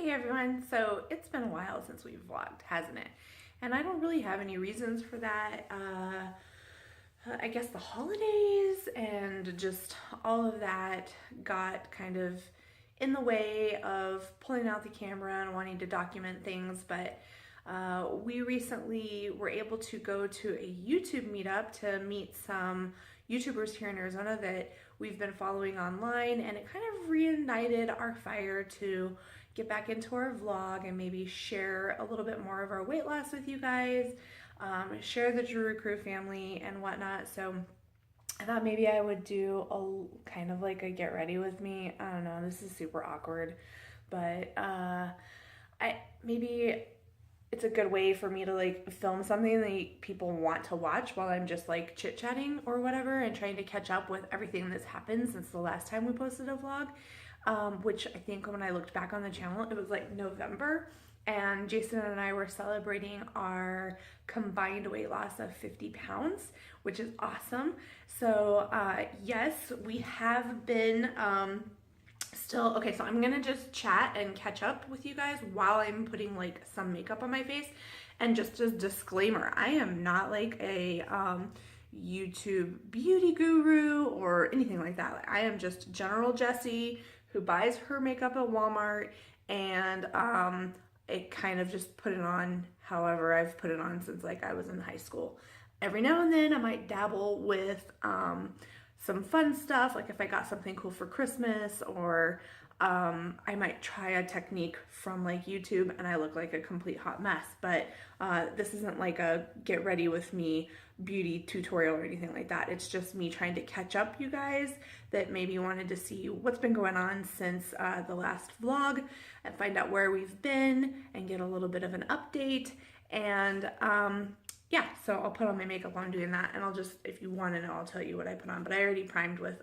Hey everyone, so it's been a while since we've vlogged, hasn't it? And I don't really have any reasons for that. I guess the holidays and just all of that got kind of in the way of pulling out the camera and wanting to document things, but we recently were able to go to a YouTube meetup to meet some YouTubers here in Arizona that we've been following online, and it kind of reignited our fire to get back into our vlog and maybe share a little bit more of our weight loss with you guys, share the Geroux crew family and whatnot. So I thought maybe I would do a kind of like a get ready with me. I don't know, this is super awkward, but maybe it's a good way for me to like film something that people want to watch while I'm just like chit-chatting or whatever and trying to catch up with everything that's happened since the last time we posted a vlog, which I think when I looked back on the channel, it was like November, and Jason and I were celebrating our combined weight loss of 50 pounds, which is awesome. So yes, we have been okay, so I'm gonna just chat and catch up with you guys while I'm putting like some makeup on my face. And just as disclaimer, I am not like a YouTube beauty guru or anything like that. Like, I am just general Jessie who buys her makeup at Walmart, and it kind of just put it on however I've put it on since like I was in high school. Every now and then I might dabble with some fun stuff, like if I got something cool for Christmas, or I might try a technique from like YouTube and I look like a complete hot mess. But this isn't like a get ready with me beauty tutorial or anything like that. It's just me trying to catch up you guys that maybe wanted to see what's been going on since the last vlog and find out where we've been and get a little bit of an update. And yeah, so I'll put on my makeup while I'm doing that, and I'll just, if you want to know, I'll tell you what I put on. But I already primed with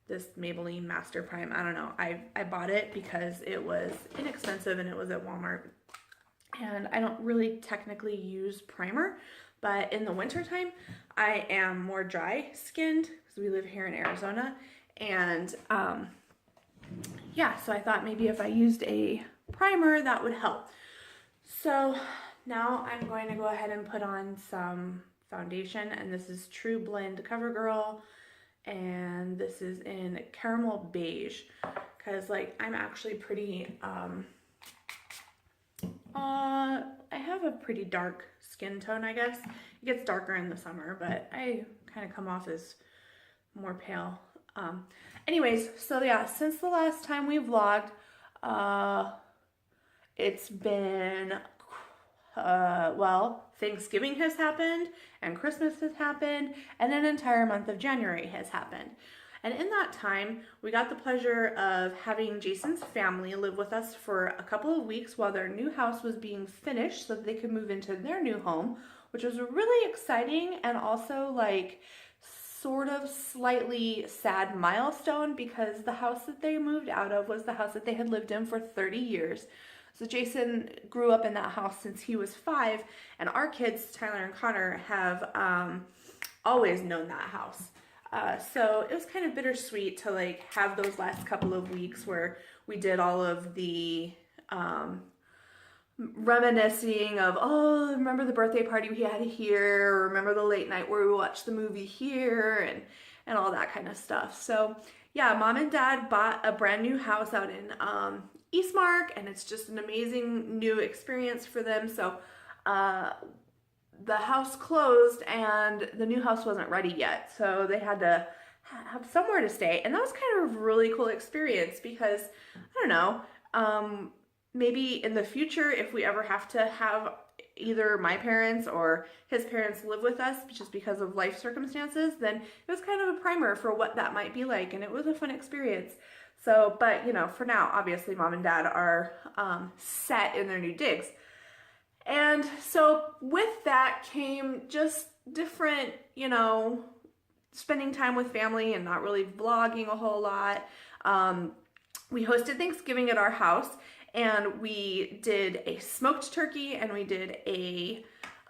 this Maybelline Master Prime. I don't know, I bought it because it was inexpensive and it was at Walmart. And I don't really technically use primer, but in the wintertime, I am more dry skinned because we live here in Arizona. And yeah, so I thought maybe if I used a primer, that would help. So now I'm going to go ahead and put on some foundation, and this is True Blend CoverGirl, and this is in caramel beige, because like I'm actually pretty I have a pretty dark skin tone, I guess. It gets darker in the summer, but I kind of come off as more pale. Anyways, so yeah, since the last time we vlogged, it's been well, Thanksgiving has happened, and Christmas has happened, and an entire month of January has happened. And in that time, we got the pleasure of having Jason's family live with us for a couple of weeks while their new house was being finished so that they could move into their new home, which was a really exciting and also like sort of slightly sad milestone, because the house that they moved out of was the house that they had lived in for 30 years. So Jason grew up in that house since he was 5, and our kids, Tyler and Connor, have always known that house. So it was kind of bittersweet to like have those last couple of weeks where we did all of the reminiscing of, oh, remember the birthday party we had here, or remember the late night where we watched the movie here, and all that kind of stuff. So yeah, Mom and Dad bought a brand new house out in Eastmark, and it's just an amazing new experience for them. So the house closed and the new house wasn't ready yet, so they had to have somewhere to stay, and that was kind of a really cool experience because, I don't know, maybe in the future if we ever have to have either my parents or his parents live with us just because of life circumstances, then it was kind of a primer for what that might be like, and it was a fun experience. So, but you know, for now, obviously Mom and Dad are set in their new digs. And so with that came just different, you know, spending time with family and not really vlogging a whole lot. We hosted Thanksgiving at our house, and we did a smoked turkey and we did a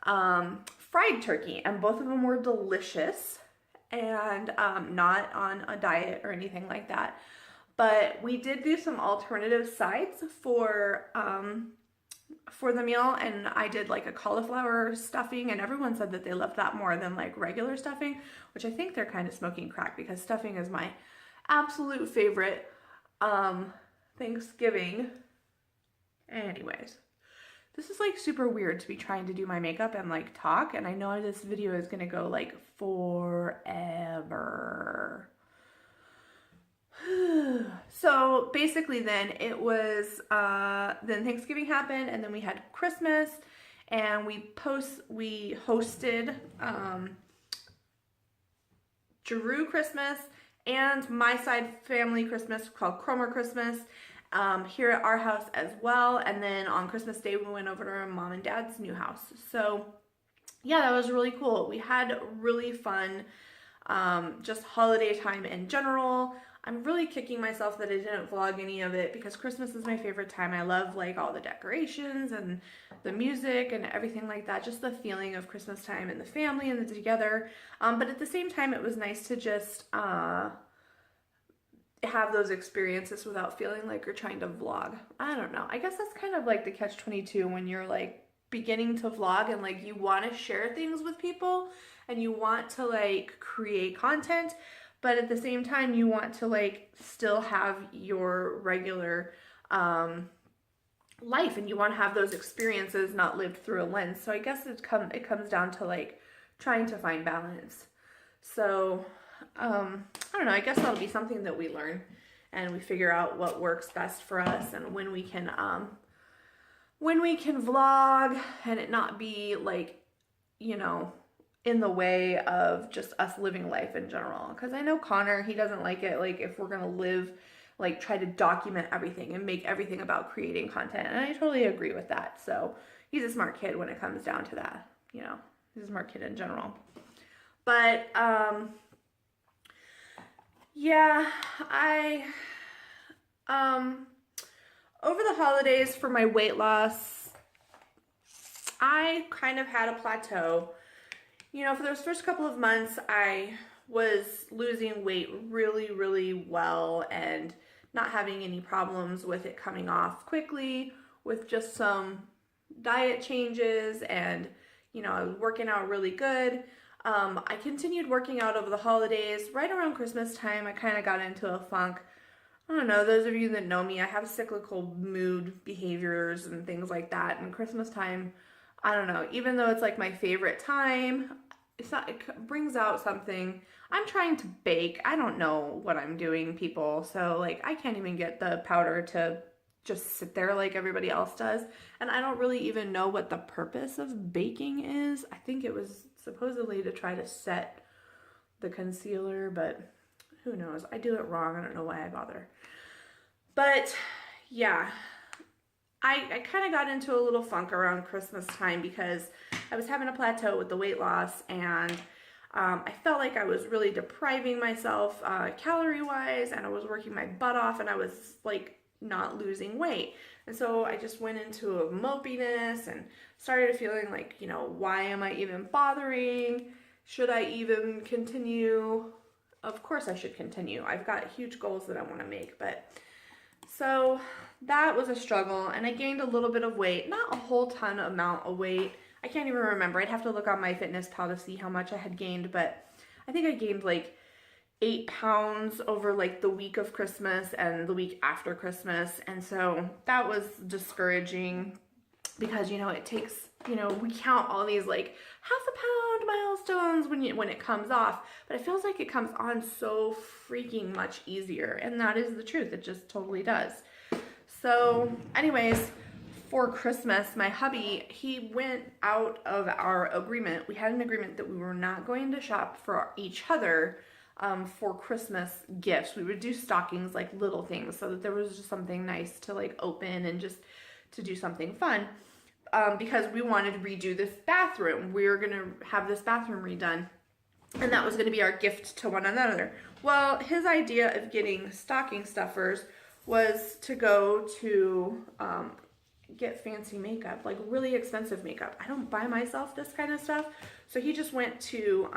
fried turkey, and both of them were delicious, and not on a diet or anything like that. But we did do some alternative sides for the meal, and I did like a cauliflower stuffing, and everyone said that they loved that more than like regular stuffing, which I think they're kind of smoking crack because stuffing is my absolute favorite Thanksgiving. Anyways, this is like super weird to be trying to do my makeup and like talk, and I know this video is gonna go like forever. So basically then it was, then Thanksgiving happened, and then we had Christmas, and we hosted Geroux Christmas and my side family Christmas called Cromer Christmas here at our house as well. And then on Christmas Day we went over to our mom and dad's new house. So yeah, that was really cool. We had really fun just holiday time in general. I'm really kicking myself that I didn't vlog any of it because Christmas is my favorite time. I love like all the decorations and the music and everything like that. Just the feeling of Christmas time and the family and the together. But at the same time, it was nice to just have those experiences without feeling like you're trying to vlog. I don't know. I guess that's kind of like the catch-22 when you're like beginning to vlog and like you want to share things with people and you want to like create content, but at the same time you want to like still have your regular life, and you want to have those experiences not lived through a lens. So I guess it comes down to like trying to find balance. So I don't know, I guess that'll be something that we learn and we figure out what works best for us and when we can vlog and it not be like, you know, in the way of just us living life in general. Because I know Connor, he doesn't like it, like if we're gonna live, like try to document everything and make everything about creating content. And I totally agree with that. So he's a smart kid when it comes down to that, you know, he's a smart kid in general. But yeah, I over the holidays for my weight loss, I kind of had a plateau. You know, for those first couple of months, I was losing weight really, really well and not having any problems with it coming off quickly with just some diet changes, and, you know, I was working out really good. I continued working out over the holidays. Right around Christmas time, I kind of got into a funk. I don't know, those of you that know me, I have cyclical mood behaviors and things like that, and Christmas time, I don't know, even though it's like my favorite time, it brings out something. I'm trying to bake. I don't know what I'm doing, people. So like I can't even get the powder to just sit there like everybody else does. And I don't really even know what the purpose of baking is. I think it was supposedly to try to set the concealer, but who knows? I do it wrong. I don't know why I bother. But yeah, I kind of got into a little funk around Christmas time because I was having a plateau with the weight loss, and I felt like I was really depriving myself calorie-wise, and I was working my butt off, and I was like not losing weight. And so I just went into a mopiness and started feeling like, you know, why am I even bothering? Should I even continue? Of course I should continue. I've got huge goals that I want to make, but so that was a struggle, and I gained a little bit of weight, not a whole ton amount of weight. I can't even remember. I'd have to look on MyFitnessPal to see how much I had gained, but I think I gained like 8 pounds over like the week of Christmas and the week after Christmas. And so that was discouraging because, you know, it takes, you know, we count all these like half a pound milestones when it comes off, but it feels like it comes on so freaking much easier. And that is the truth. It just totally does. So anyways, for Christmas, my hubby, he went out of our agreement. We had an agreement that we were not going to shop for each other for Christmas gifts. We would do stockings, like little things, so that there was just something nice to like open and just to do something fun. Because we wanted to redo this bathroom. We were going to have this bathroom redone, and that was going to be our gift to one another. Well, his idea of getting stocking stuffers was to go to get fancy makeup, like really expensive makeup. I don't buy myself this kind of stuff. So he just went to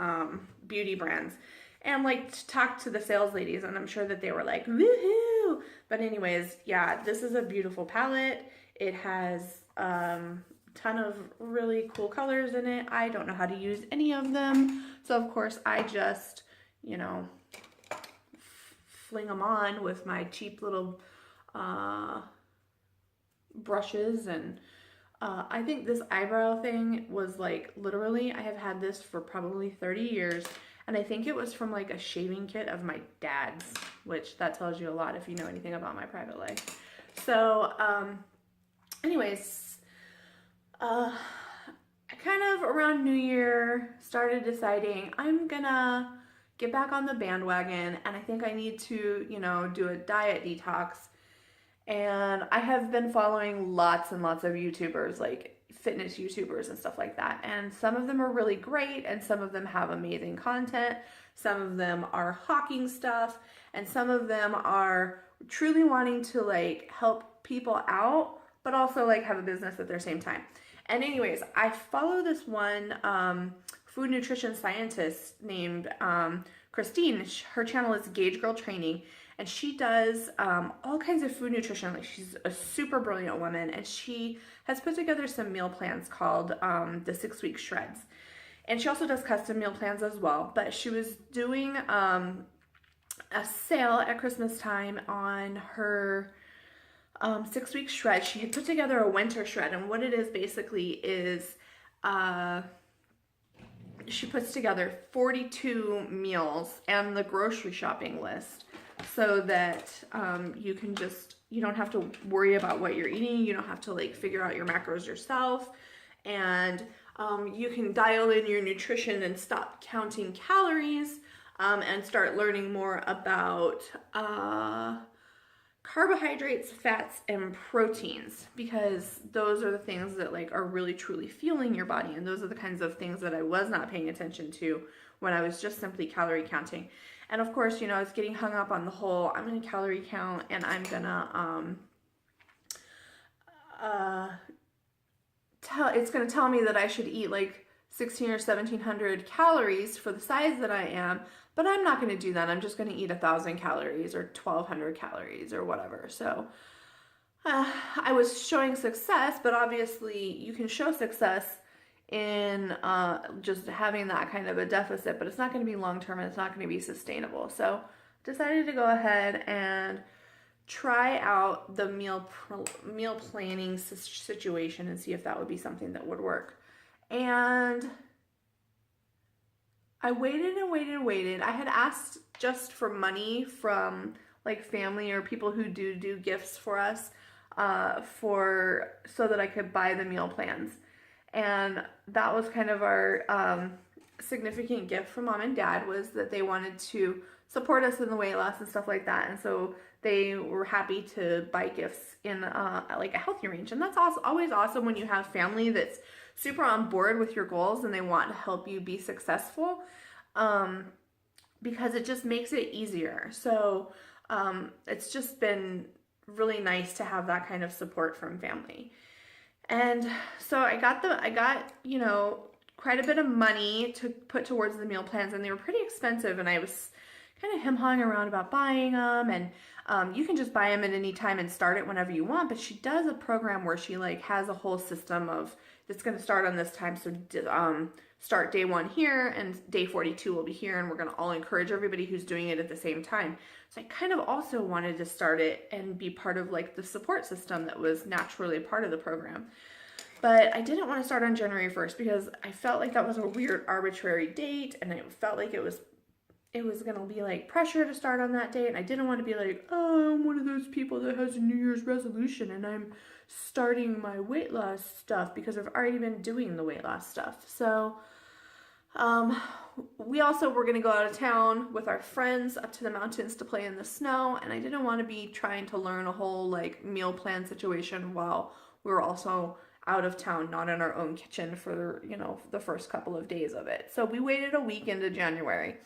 beauty brands. and like talked to the sales ladies, and I'm sure that they were like, woohoo. But anyways, yeah, this is a beautiful palette. It has ton of really cool colors in it. I don't know how to use any of them, so of course I just, you know, fling them on with my cheap little brushes. And I think this eyebrow thing was like, literally, I have had this for probably 30 years, and I think it was from like a shaving kit of my dad's, which that tells you a lot if you know anything about my private life. So anyways, I kind of around New Year started deciding I'm gonna get back on the bandwagon, and I think I need to, you know, do a diet detox. And I have been following lots and lots of YouTubers, like fitness YouTubers and stuff like that. And some of them are really great, and some of them have amazing content. Some of them are hawking stuff, and some of them are truly wanting to like help people out, but also like have a business at their same time. And anyways, I follow this one food nutrition scientist named Christine. Her channel is Gauge Girl Training, and she does all kinds of food nutrition. Like, she's a super brilliant woman, and she has put together some meal plans called the 6-week shreds. And she also does custom meal plans as well. But she was doing a sale at Christmas time on her 6-week shred. She had put together a winter shred, and what it is basically is she puts together 42 meals and the grocery shopping list, so that you don't have to worry about what you're eating. You don't have to like figure out your macros yourself, and you can dial in your nutrition and stop counting calories, and start learning more about carbohydrates, fats, and proteins, because those are the things that like are really truly fueling your body. And those are the kinds of things that I was not paying attention to when I was just simply calorie counting. And of course, you know, I was getting hung up on the whole, I'm gonna calorie count and I'm gonna it's gonna tell me that I should eat like 16 or 1700 calories for the size that I am, but I'm not going to do that. I'm just going to eat 1,000 calories or 1,200 calories or whatever. So I was showing success, but obviously you can show success in just having that kind of a deficit, but it's not going to be long-term, and it's not going to be sustainable. So decided to go ahead and try out the meal planning situation and see if that would be something that would work. And I waited and waited and waited. I had asked just for money from like family or people who do gifts for us so that I could buy the meal plans. And that was kind of our significant gift from Mom and Dad, was that they wanted to support us in the weight loss and stuff like that. And so they were happy to buy gifts in like a healthy range. And that's also always awesome when you have family that's super on board with your goals and they want to help you be successful, because it just makes it easier. So it's just been really nice to have that kind of support from family. And so I got, you know, quite a bit of money to put towards the meal plans, and they were pretty expensive, and I was kind of hem-hawing around about buying them. And you can just buy them at any time and start it whenever you want, but she does a program where she like has a whole system of, it's going to start on this time, so start day 1 here and day 42 will be here, and we're going to all encourage everybody who's doing it at the same time. So I kind of also wanted to start it and be part of like the support system that was naturally part of the program. But I didn't want to start on January 1st because I felt like that was a weird arbitrary date, and it felt like it was going to be like pressure to start on that date, and I didn't want to be like, oh, I'm one of those people that has a New Year's resolution and I'm starting my weight loss stuff, because I've already been doing the weight loss stuff. So we also were going to go out of town with our friends up to the mountains to play in the snow, and I didn't want to be trying to learn a whole like meal plan situation while we were also out of town, not in our own kitchen for, you know, the first couple of days of it. So we waited a week into January.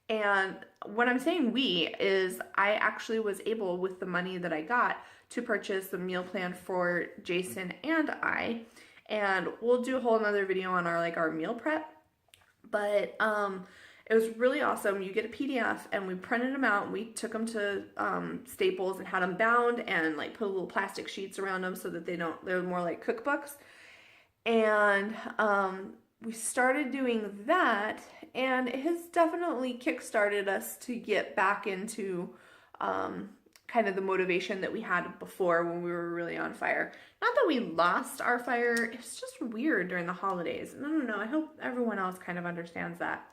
And what I'm saying we is I actually was able, with the money that I got, to purchase the meal plan for Jason and I. And we'll do a whole nother video on our meal prep. But It was really awesome. You get a PDF, and we printed them out, and we took them to Staples and had them bound and like put little plastic sheets around them so that they're more like cookbooks. And we started doing that, and it has definitely kickstarted us to get back into kind of the motivation that we had before when we were really on fire. Not that we lost our fire, it's just weird during the holidays. And I don't know, I hope everyone else kind of understands that.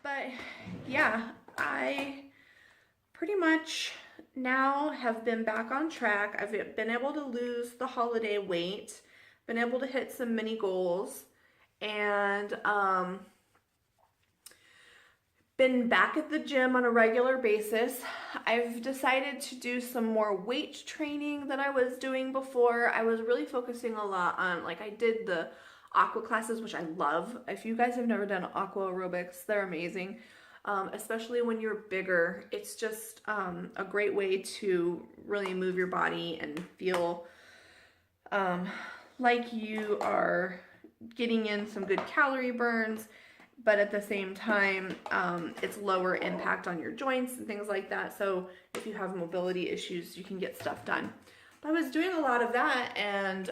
But yeah, I pretty much now have been back on track. I've been able to lose the holiday weight, been able to hit some mini goals, and been back at the gym on a regular basis. I've decided to do some more weight training than I was doing before. I was really focusing a lot on, like, I did the aqua classes, which I love. If you guys have never done aqua aerobics, they're amazing. Especially when you're bigger. It's just a great way to really move your body and feel like you are getting in some good calorie burns, but at the same time, it's lower impact on your joints and things like that. So if you have mobility issues, you can get stuff done. But I was doing a lot of that, and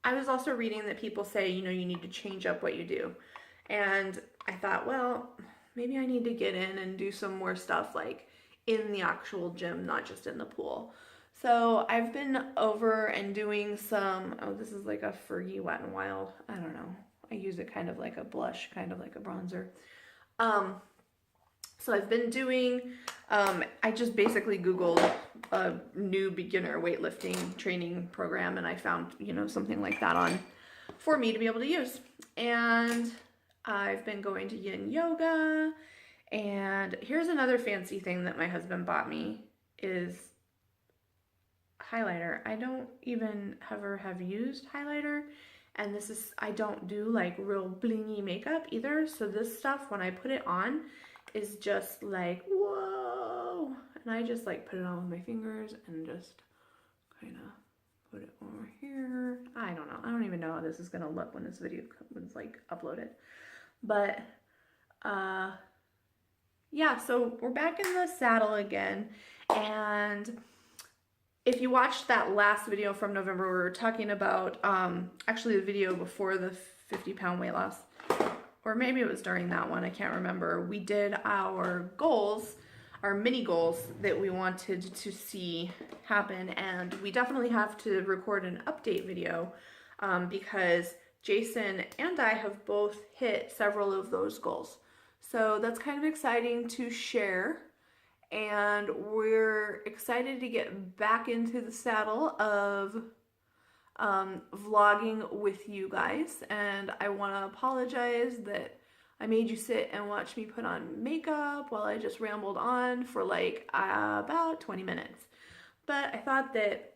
I was also reading that people say, you know, you need to change up what you do. And I thought, well, maybe I need to get in and do some more stuff like in the actual gym, not just in the pool. So I've been over and doing some, oh, this is like a Fergie Wet n Wild. I don't know. I use it kind of like a blush, kind of like a bronzer. So I've been doing, I just basically Googled a new beginner weightlifting training program, and I found, you know, something like that for me to be able to use. And I've been going to yin yoga, and here's another fancy thing that my husband bought me is highlighter. I don't even ever have used highlighter, and this is, I don't do like real blingy makeup either, so this stuff, when I put it on, is just like, whoa, and I just like put it on with my fingers and just kind of put it over here. I don't know, I don't even know how this is gonna look when this video was like uploaded, but yeah, so we're back in the saddle again. And if you watched that last video from November, we were talking about, actually the video before the 50-pound weight loss, or maybe it was during that one, I can't remember. We did our goals, our mini goals that we wanted to see happen, and we definitely have to record an update video because Jason and I have both hit several of those goals. So that's kind of exciting to share. And we're excited to get back into the saddle of vlogging with you guys. And I want to apologize that I made you sit and watch me put on makeup while I just rambled on for like about 20 minutes. But I thought that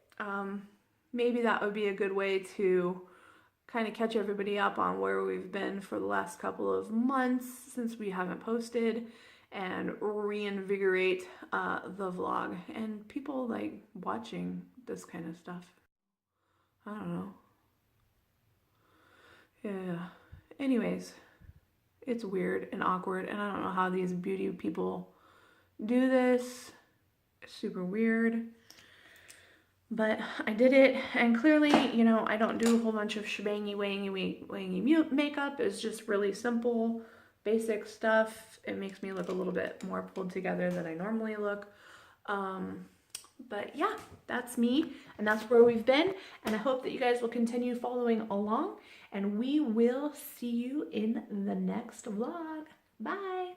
maybe that would be a good way to kind of catch everybody up on where we've been for the last couple of months since we haven't posted, and reinvigorate the vlog and people like watching this kind of stuff. I don't know. Yeah. Anyways, it's weird and awkward, and I don't know how these beauty people do this. It's super weird. But I did it, and clearly, you know, I don't do a whole bunch of shebangy, wangy makeup. It's just really simple, basic stuff. It makes me look a little bit more pulled together than I normally look. But yeah, that's me, and that's where we've been, and I hope that you guys will continue following along, and we will see you in the next vlog. Bye!